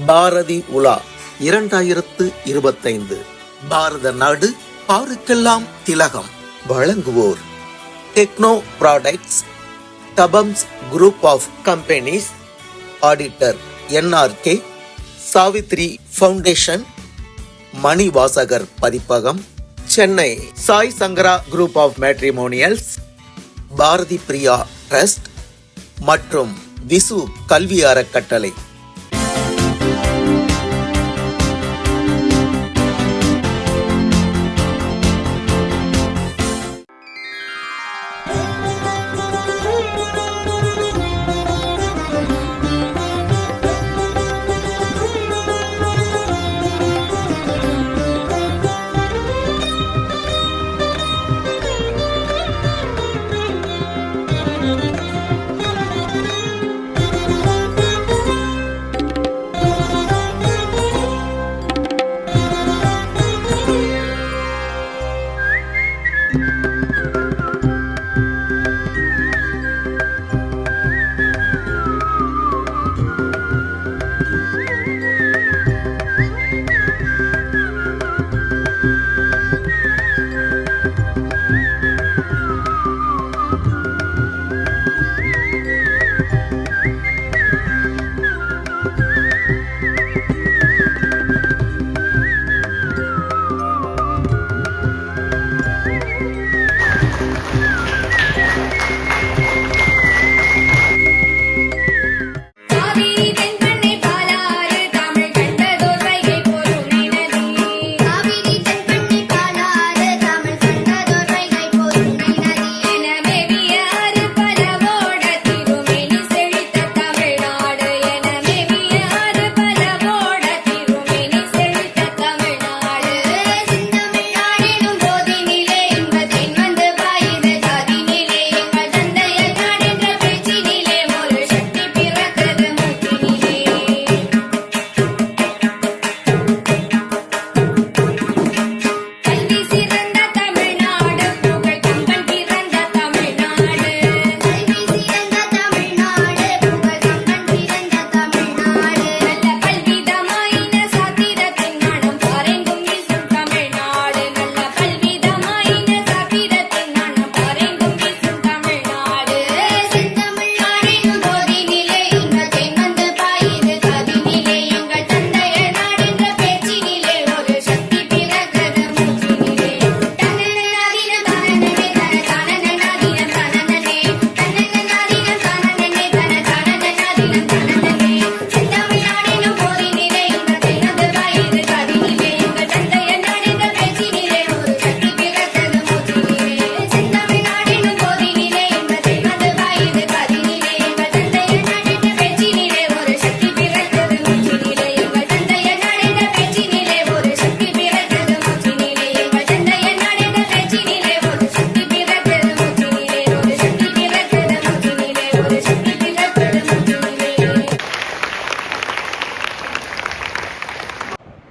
பாரதி உலா 2025 பாரத நாடு பாருக்கெல்லாம் திலகம். வழங்குவோர் டெக்னோ ப்ராடக்ட்ஸ், தபம்ஸ் group of companies, auditor NRK, Savitri foundation, Manivasagar Pathippagam, Chennai Sai Sankara group of matrimonials, Bharathi Priya trust மற்றும் விசு கல்வி அறக்கட்டளை.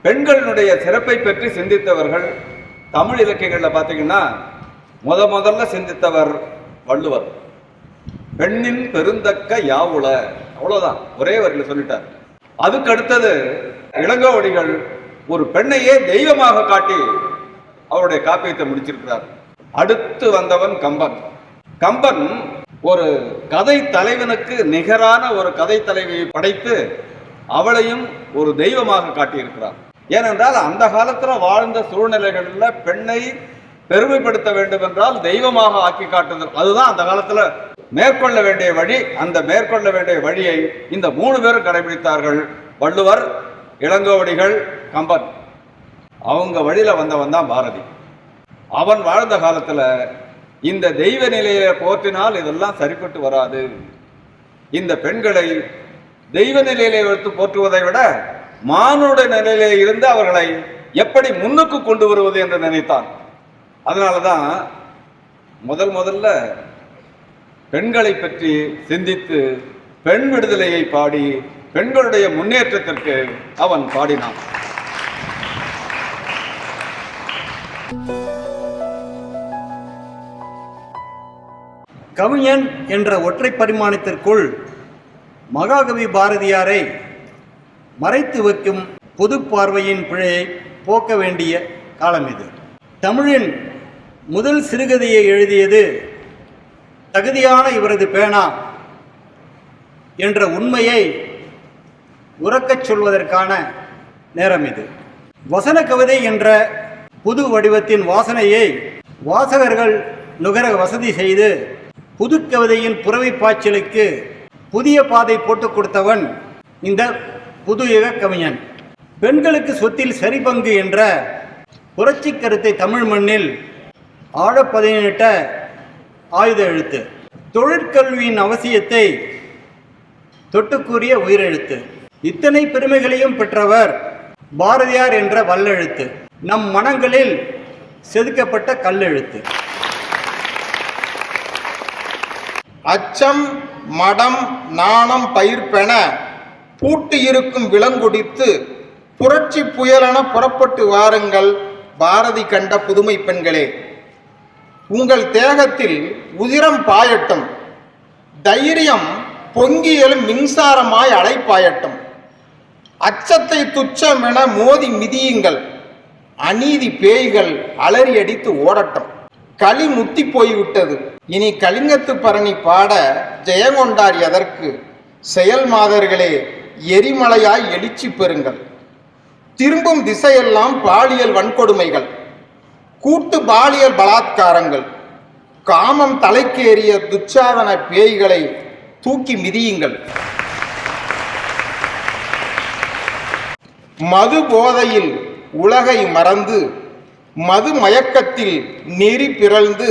பெண்களுடைய சிறப்பை பற்றி சிந்தித்தவர்கள் தமிழ் இலக்கியங்களில் பார்த்தீங்கன்னா முதல்ல சிந்தித்தவர் வள்ளுவர். பெண்ணின் பெருந்தக்க யாவுள, அவ்வளோதான், ஒரே வரியில் சொல்லிட்டார். அதுக்கு அடுத்தது இளங்கோவடிகள் ஒரு பெண்ணையே தெய்வமாக காட்டி அவருடைய காப்பியத்தை முடிச்சிருக்கிறார். அடுத்து வந்தவன் கம்பன். கம்பன் ஒரு கதை தலைவனுக்கு நிகரான ஒரு கதை தலைவியை படைத்து அவளையும் ஒரு தெய்வமாக காட்டியிருக்கிறார். ஏனென்றால் அந்த காலத்தில் வாழ்ந்த சூழ்நிலைகளில் பெண்ணை பெருமைப்படுத்த வேண்டும் என்றால் தெய்வமாக ஆக்கி காட்டுதல், அதுதான் அந்த காலத்தில் மேற்கொள்ள வேண்டிய வழி. அந்த மேற்கொள்ள வேண்டிய வழியை இந்த 3 பேரும் கடைபிடித்தார்கள். வள்ளுவர், இளங்கோவடிகள், கம்பன். அவங்க வழியில வந்தவன் தான் பாரதி. அவன் வாழ்ந்த காலத்தில் இந்த தெய்வ நிலையை போற்றினால் இதெல்லாம் சரிப்பட்டு வராது, இந்த பெண்களை தெய்வ நிலையிலே வைத்து போற்றுவதை விட மானுட நிலையிலே இருந்து அவர்களை எப்படி முன்னுக்கு கொண்டு வருவது என்று நினைத்தான். அதனாலதான் முதல்ல பெண்களை பற்றி சிந்தித்து பெண் விடுதலையை பாடி பெண்களுடைய முன்னேற்றத்திற்கு அவன் பாடினான். கவிஞன் என்ற ஒற்றை பரிமாணத்திற்குள் மகாகவி பாரதியாரை மறைத்து வைக்கும் பொது பார்வையின் பிழையை போக்க வேண்டிய காலம் இது. தமிழின் முதல் சிறுகதையை எழுதியது தகுதியான இவரது பேனா என்ற உண்மையை உரக்கச் சொல்வதற்கான நேரம் இது. வசன கவிதை என்ற புது வடிவத்தின் வாசனையை வாசகர்கள் நுகர வசதி செய்து புதுக்கவிதையின் புறவை பாய்ச்சலுக்கு புதிய பாதை போட்டுக் கொடுத்தவன் இந்த புதுயுக கவிஞன். பெண்களுக்கு சொத்தில் சரிபங்கு என்ற புரட்சி கருத்தை தமிழ் மண்ணில் ஆழப்பதினிட்ட ஆயுத எழுத்து. தொழிற்கல்வியின் அவசியத்தை தொட்டுக்கூறிய உயிரெழுத்து. இத்தனை பெருமைகளையும் பெற்றவர் பாரதியார் என்ற வல்லெழுத்து. நம் மனங்களில் செதுக்கப்பட்ட கல்லெழுத்து. அச்சம் மடம் நாணம் பயிர்ப்பென பூட்டு இருக்கும் விலங்குடித்து புரட்சி புயலென புறப்பட்டு வாருங்கள் பாரதி கண்ட புதுமை பெண்களே. உங்கள் தேகத்தில் உதிரம் பாயட்டும், தைரியம் பொங்கி எழும் மின்சாரமாய் அலைப்பாயட்டும். அச்சத்தை துச்சமென மோதி மிதியுங்கள், அநீதி பேய்கள் அலறி அடித்து ஓடட்டும். களி முத்தி போய்விட்டது, இனி கலிங்கத்து பரணி பாட ஜெயங்கொண்டார் எதற்கு? செயல் மாதர்களே எரிமலையாய் எழுச்சி பெறுங்கள். திரும்பும் திசையெல்லாம் பாலியல் வன்கொடுமைகள், கூட்டு பாலியல் பலாத்காரங்கள். காமம் தலைக்கேறிய துச்சாதன பேய்களை தூக்கி மிதியுங்கள். மது போதையில் உலகை மறந்து மது மயக்கத்தில் நெறி பிறழ்ந்து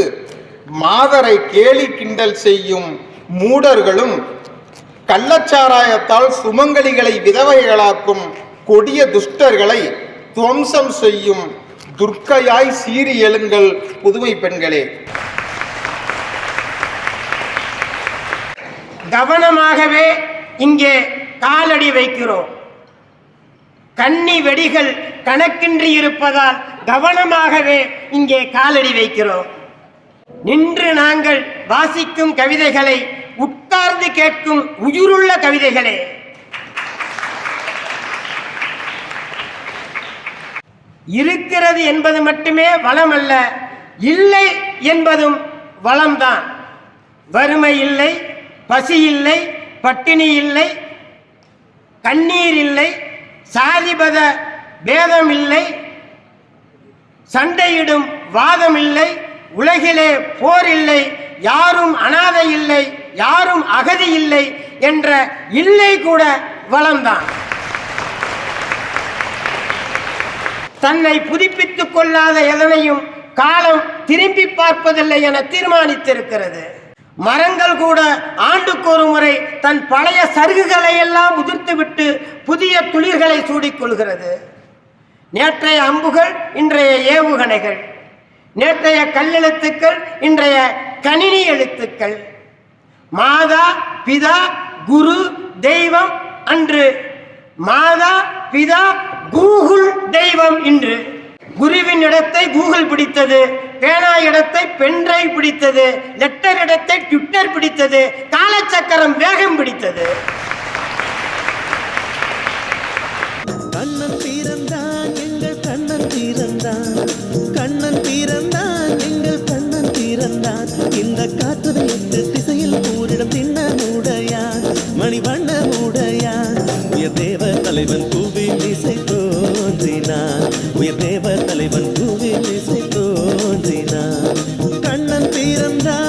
மாதரை கேலி கிண்டல் செய்யும் மூடர்களும் கள்ளச்சாராயத்தால் சுமங்கலிகளை விதவைகளாக்கும் கொடிய துஷ்டர்களை துவம்சம் செய்யும் துர்க்கையாய் சீறி எழுங்கள் புதுமை பெண்களே. கவனமாகவே இங்கே காலடி வைக்கிறோம். கன்னி வெடிகள் கணக்கின்றி இருப்பதால் கவனமாகவே இங்கே காலடி வைக்கிறோம். நின்று நாங்கள் வாசிக்கும் கவிதைகளை உட்கார்ந்து கேட்கும் உயிருள்ள கவிதைகளே. இருக்கிறது என்பது மட்டுமே வளம் அல்ல, இல்லை என்பதும் வளம்தான். வறுமை இல்லை, பசி இல்லை, பட்டினி இல்லை, கண்ணீர் இல்லை, சாதிபத பேதம் இல்லை, சண்டையிடும் வாதம் இல்லை, உலகிலே போர் இல்லை, யாரும் அனாதை இல்லை, யாரும் அகதி இல்லை என்ற இல்லை கூட வளம்தான். தன்னை புதுப்பித்துக் கொள்ளாத எதனையும் காலம் திரும்பி பார்ப்பதில்லை என தீர்மானித்திருக்கிறது. மரங்கள் கூட ஆண்டுக்கு ஒரு முறை தன் பழைய சருகுகளை எல்லாம் உதிர்த்துவிட்டு புதிய துளிர்களை சூடிக்கொள்கிறது. நேற்றைய அம்புகள் இன்றைய ஏவுகணைகள், நேற்றைய கல்லெழுத்துக்கள் இன்றைய கணினி எழுத்துக்கள். மாதா பிதா குரு தெய்வம் அன்று, மாதா பிதா கூகுள் தெய்வம் இன்று. குருவின் இடத்தை கூகுள் பிடித்தது, பேனா இடத்தை பென்டிரைவ் பிடித்தது, லெட்டர் இடத்தை ட்விட்டர் பிடித்தது, காலச்சக்கரம் வேகம் பிடித்தது. கண்ணன் பிறந்தான் எங்கள் கண்ணன் பிறந்தான், கண்ணன் பிறந்தான் எங்கள் கண்ணன் பிறந்தான். இந்த காற்றுதை எட்டு திசையில் கூறிடம் தின்ன மூடையான், மணிவண்ண மூடையான். உயர் தேவ தலைவன் பூவில் இசை தோன்றினான், உயர் தேவ தலைவன் பூவில் இசை தோன்றினான். கண்ணன் பிறந்தான்.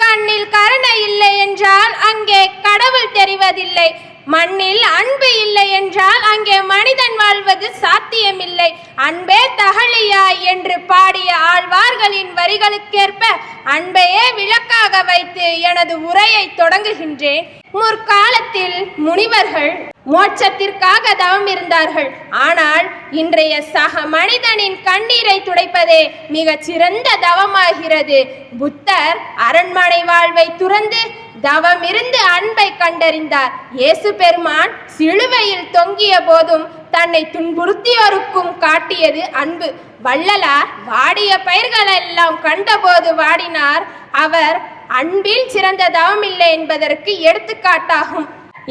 கண்ணில் கருணை இல்லை என்றால் அங்கே கடவுள் தெரிவதில்லை. மண்ணில் அன்பு இல்லை என்றால் அங்கே மனிதன் வாழ்வது சாத்தியமில்லை. அன்பே தகழியாய் என்று பாடிய ஆழ்வார்களின் வரிகளுக்கேற்ப அன்பையே விளக்காக வைத்து எனது உரையை தொடங்குகின்றேன். முற்காலத்தில் முனிவர்கள் மோட்சத்திற்காக தவம் இருந்தார்கள். ஆனால் இன்றைய சக மனிதனின் கண்ணீரை துடைப்பதே மிக சிறந்த தவமாகிறது. புத்தர் அரண்மனை வாழ்வை துறந்து தவமிருந்து அன்பை கண்டறிந்தார். இயேசு பெருமான் சிலுவையில் தொங்கிய போதும் தன்னை துன்புறுத்தியோருக்கும் காட்டியது அன்பு. வள்ளலார் வாடிய பயிர்களெல்லாம் கண்டபோது வாடினார். அவர் அன்பில் சிறந்த தவமில்லை என்பதற்கு எடுத்துக்காட்டாகும்.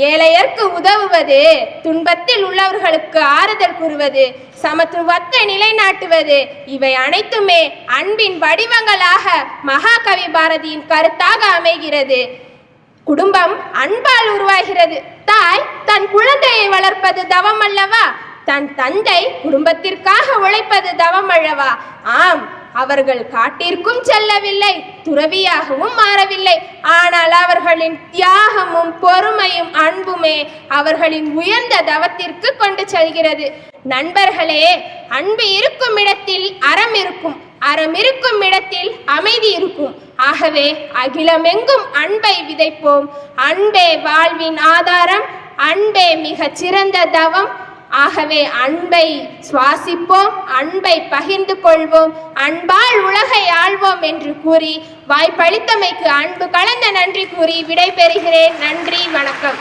ஏழையர்க்கு உதவுவது, துன்பத்தில் உள்ளவர்களுக்கு ஆறுதல் கூறுவது, சமத்துவத்தை நிலைநாட்டுவது, இவை அனைத்துமே அன்பின் வடிவங்களாக மகாகவி பாரதியின் கருத்தாக அமைகிறது. குடும்பம் அன்பால் உருவாகிறது. தாய் தன் குழந்தையை வளர்ப்பது தவம் அல்லவா? தன் தந்தை குடும்பத்திற்காக உழைப்பது தவம் அல்லவா? ஆம், அவர்கள் காட்டிற்கும் செல்லவில்லை, துறவியாகவும் மாறவில்லை. ஆனால் அவர்களின் தியாகமும் பொறுமையும் அன்புமே அவர்களின் உயர்ந்த தவத்திற்கு கொண்டு செல்கிறது. நண்பர்களே, அன்பு இருக்கும் இடத்தில் அறம் இருக்கும், அறம் இருக்கும் இடத்தில் அமைதி இருக்கும். ஆகவே அகிலமெங்கும் அன்பை விதைப்போம். அன்பே வாழ்வின் ஆதாரம், அன்பே மிகச் சிறந்த தவம். ஆகவே அன்பை சுவாசிப்போம், அன்பை பகிர்ந்து கொள்வோம், அன்பால் உலகை ஆள்வோம் என்று கூறி வாய்ப்பளித்தமைக்கு அன்பு கலந்த நன்றி கூறி விடைபெறுகிறேன். நன்றி, வணக்கம்.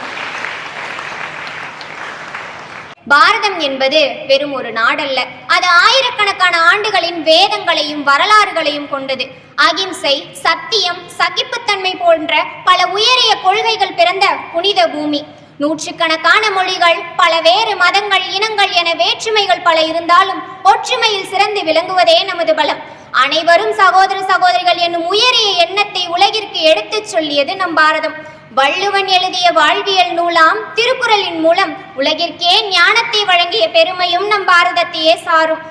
பாரதம் என்பது வெறும் ஒரு நாடல்ல, அது ஆயிரக்கணக்கான ஆண்டுகளின் வேதங்களையும் வரலாறுகளையும் கொண்டது. அகிம்சை, சத்தியம், சகிப்புத்தன்மை போன்ற பல உயரிய கொள்கைகள் பிறந்த புனித பூமி. நூற்றுக்கணக்கான மொழிகள், பல வேறு மதங்கள், இனங்கள் என வேற்றுமைகள் பல இருந்தாலும் ஒற்றுமையில் சிறந்து விளங்குவதே நமது பலம். அனைவரும் சகோதர சகோதரிகள் என்னும் உயரிய எண்ணத்தை உலகிற்கு எடுத்துச் சொல்லியது நம் பாரதம். வள்ளுவன் எழுதிய வாழ்வியல் நூலாம் திருக்குறளின் மூலம் உலகிற்கே ஞானத்தை வழங்கிய பெருமையும் நம் பாரதத்தையே சாரும்.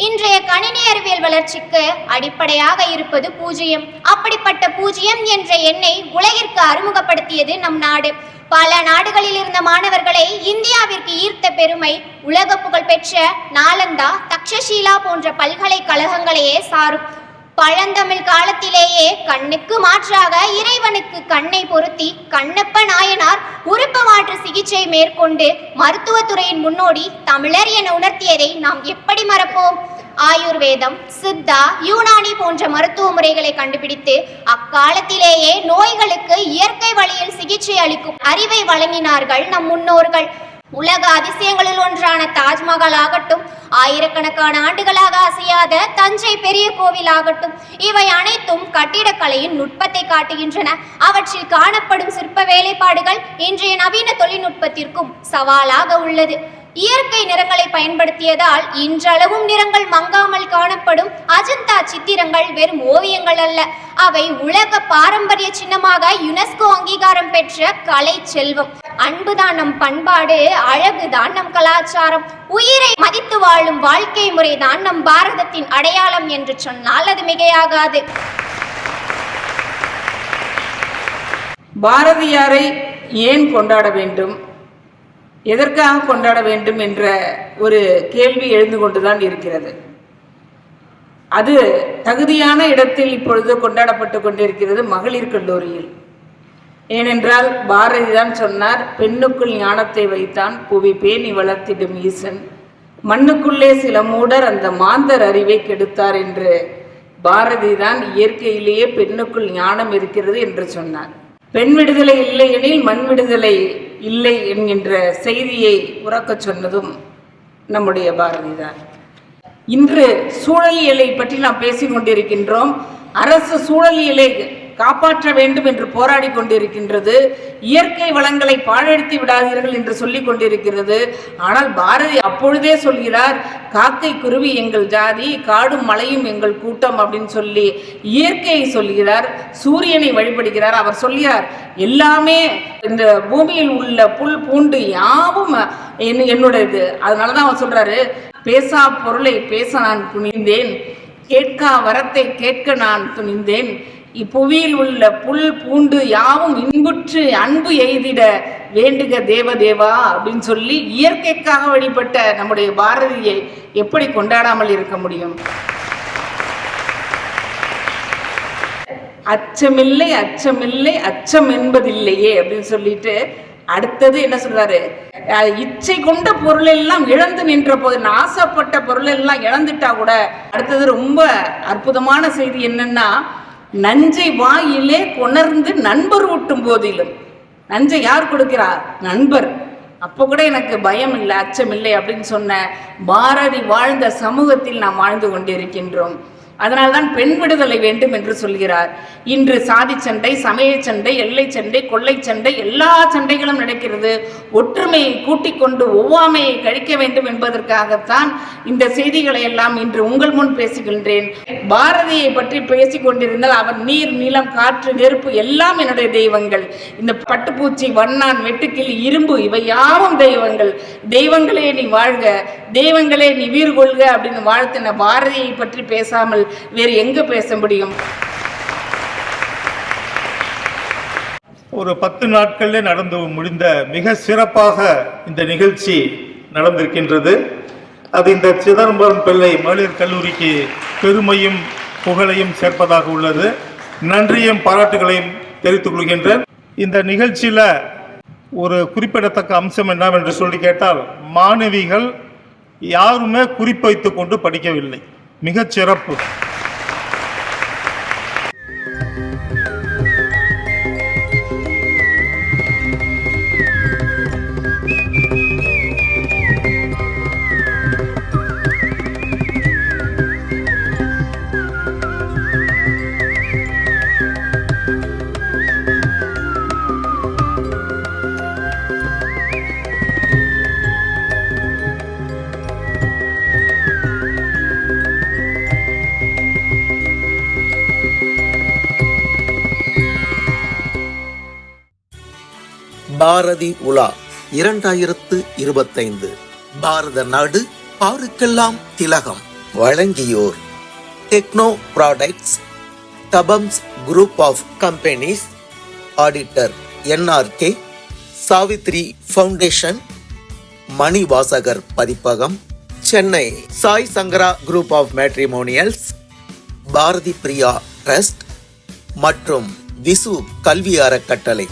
இன்றைய கணினி அறிவியல் வளர்ச்சிக்கு அடிப்படையாக இருப்பது பூஜ்ஜியம். அப்படிப்பட்ட பூஜ்ஜியம் என்ற எண்ணை உலகிற்கு அறிமுகப்படுத்தியது நம் நாடு. பல நாடுகளில் இருந்த மாணவர்களை இந்தியாவிற்கு ஈர்த்த பெருமை உலக புகழ் பெற்ற நாலந்தா, தக்ஷஷீலா போன்ற பல்கலைக்கழகங்களையே சாரும். பழந்தமிழ் காலத்திலேயே கண்ணுக்கு மாற்றாக இறைவனுக்கு கண்ணை பொருத்தி கண்ணப்ப நாயனார் உறுப்பு மாற்று சிகிச்சை மேற்கொண்டு மருத்துவத்துறையின் முன்னோடி தமிழர் என உணர்த்தியதை நாம் எப்படி மறப்போம்? ஆயுர்வேதம், சித்தா, யூனானி போன்ற மருத்துவ முறைகளை கண்டுபிடித்து அக்காலத்திலேயே நோய்களுக்கு இயற்கை வழியில் சிகிச்சை அளிக்கும் அறிவை வழங்கினார்கள் நம் முன்னோர்கள். உலக அதிசயங்களில் ஒன்றான தாஜ்மஹால் ஆகட்டும், ஆயிரக்கணக்கான ஆண்டுகளாக அசையாத தஞ்சை பெரிய கோவில் ஆகட்டும், இவை அனைத்தும் கட்டிடக்கலையின் நுட்பத்தை காட்டுகின்றன. அவற்றில் காணப்படும் சிற்ப வேலைப்பாடுகள் இன்றைய நவீன தொழில்நுட்பத்திற்கும் சவாலாக உள்ளது. இயற்கை நிறங்களை பயன்படுத்தியதால் இன்றளவும் நிறங்கள் மங்காமல் காணப்படும் அஜந்தா சித்திரங்கள் வெறும் ஓவியங்கள் அல்ல, அவை உலக பாரம்பரிய சின்னமாக யுனெஸ்கோ அங்கீகாரம் பெற்ற கலை செல்வம். அன்புதான் நம் பண்பாடு, அழகுதான் நம் கலாச்சாரம், உயிரை மதித்து வாழும் வாழ்க்கை முறைதான் நம் பாரதத்தின் அடையாளம் என்று சொன்னால் அது மிகையாகாது. பாரதியாரை ஏன் கொண்டாட வேண்டும், எதற்காக கொண்டாட வேண்டும் என்ற ஒரு கேள்வி எழுந்து கொண்டுதான் இருக்கிறது. அது தகுதியான இடத்தில் இப்பொழுது கொண்டாடப்பட்டு கொண்டிருக்கிறது மகளிர் கல்லூரியில். ஏனென்றால் பாரதிதான் சொன்னார், பெண்ணுக்குள் ஞானத்தை வைத்தான் புவி பேணி வளர்த்திடும் ஈசன், மண்ணுக்குள்ளே சில மூடர் அந்த மாந்தர் அறிவை கெடுத்தார் என்று பாரதிதான் இயற்கையிலேயே பெண்ணுக்குள் ஞானம் இருக்கிறது என்று சொன்னார். பெண் விடுதலை இல்லை எனில் மண் விடுதலை இல்லை என்கின்ற செய்தியை உறக்கச் சொன்னதும் நம்முடைய பாரதிதான். இன்று சூழலியலை பற்றி நாம் பேசிக் கொண்டிருக்கின்றோம். அரசு சூழலியலை காப்பாற்ற வேண்டும் என்று போராடி கொண்டிருக்கின்றது. இயற்கை வளங்களை பாழடித்து விடாதீர்கள் என்று சொல்லிக் கொண்டிருக்கிறது. ஆனால் பாரதி அப்பொழுதே சொல்கிறார், காக்கை குருவி எங்கள் ஜாதி, காடும் மலையும் எங்கள் கூட்டம் அப்படின்னு சொல்லி இயற்கையை சொல்கிறார், சூரியனை வழிபடுகிறார். அவர் சொல்கிறார், எல்லாமே இந்த பூமியில் உள்ள புல் பூண்டு யாவும் என்னுடையது. அதனாலதான் அவர் சொல்றாரு, பேசா பொருளை பேச நான் துணிந்தேன், கேட்கா வரத்தை கேட்க நான் துணிந்தேன், இப்புவியில் உள்ள புல் பூண்டு யாவும் இன்புற்று அன்பு எய்திட வேண்டுக தேவதேவா அப்படின்னு சொல்லி இயற்கைக்காக வழிபட்ட நம்முடைய பாரதியை எப்படி கொண்டாடாமல் இருக்க முடியும்? அச்சமில்லை அச்சமில்லை அச்சம் என்பதில்லையே அப்படின்னு சொல்லிட்டு அடுத்தது என்ன சொல்றாரு? இச்சை கொண்ட பொருள் எல்லாம் இழந்து நின்ற போது, ஆசைப்பட்ட பொருள் எல்லாம் இழந்துட்டா கூட அடுத்தது ரொம்ப அற்புதமான செய்தி என்னன்னா, நஞ்சை வாயிலே கொணர்ந்து நண்பர் ஊட்டும் போதிலும். நஞ்சை யார் கொடுக்கிறார்? நண்பர். அப்போ கூட எனக்கு பயம் இல்லை, அச்சம் இல்லை அப்படின்னு சொன்ன பாரதி வாழ்ந்த சமூகத்தில் நாம் வாழ்ந்து கொண்டிருக்கின்றோம். அதனால்தான் பெண் விடுதலை வேண்டும் என்று சொல்கிறார். இன்று சாதி சண்டை, சமய சண்டை, எல்லை சண்டை, கொள்ளை சண்டை, எல்லா சண்டைகளும் நடக்கிறது. ஒற்றுமையை கூட்டிக் கொண்டு ஒவ்வாமையை கழிக்க வேண்டும் என்பதற்காகத்தான் இந்த செய்திகளை எல்லாம் இன்று உங்கள் முன் பேசுகின்றேன். பாரதியை பற்றி பேசிக் கொண்டிருந்தால் அவர் நீர், நிலம், காற்று, நெருப்பு எல்லாம் என்னுடைய தெய்வங்கள். இந்த பட்டுப்பூச்சி, வண்ணான், வெட்டுக்கிளி, இரும்பு இவை யாவும் தெய்வங்கள். தெய்வங்களே நீ வாழ்க, தெய்வங்களே நீ வீறு கொள்க அப்படின்னு வாழ்த்தின பாரதியை பற்றி பேசாமல் வேறு எங்க பேச முடியும்? ஒரு 10 நாட்களில் நடந்து முடிந்த மிக சிறப்பாக இந்த நிகழ்ச்சி நடந்திருக்கின்றது. அது இந்த சிதம்பரம் பிள்ளை மகளிர் கல்லூரிக்கு பெருமையும் புகழையும் சேர்ப்பதாக உள்ளது. நன்றியும் பாராட்டுகளையும் தெரிவித்துக் கொள்கின்றேன். இந்த நிகழ்ச்சியில் ஒரு குறிப்பிடத்தக்க அம்சம் என்னவென்று சொல்லி கேட்டால், மாணவிகள் யாருமே குறிப்பைத்து கொண்டு படிக்கவில்லை. மிகச் சிறப்பு. பாரதி உலா 2025 பாரத நாடு பாருக்கெல்லாம் திலகம். வழங்கியோர் டெக்னோ ப்ராடக்ட்ஸ், தபம்ஸ் group of companies, auditor NRK, Savitri foundation, Manivasagar Pathippagam, Chennai Sai Sankara group of matrimonials, Bharathi Priya trust மற்றும் விசு கல்வி அறக்கட்டளை.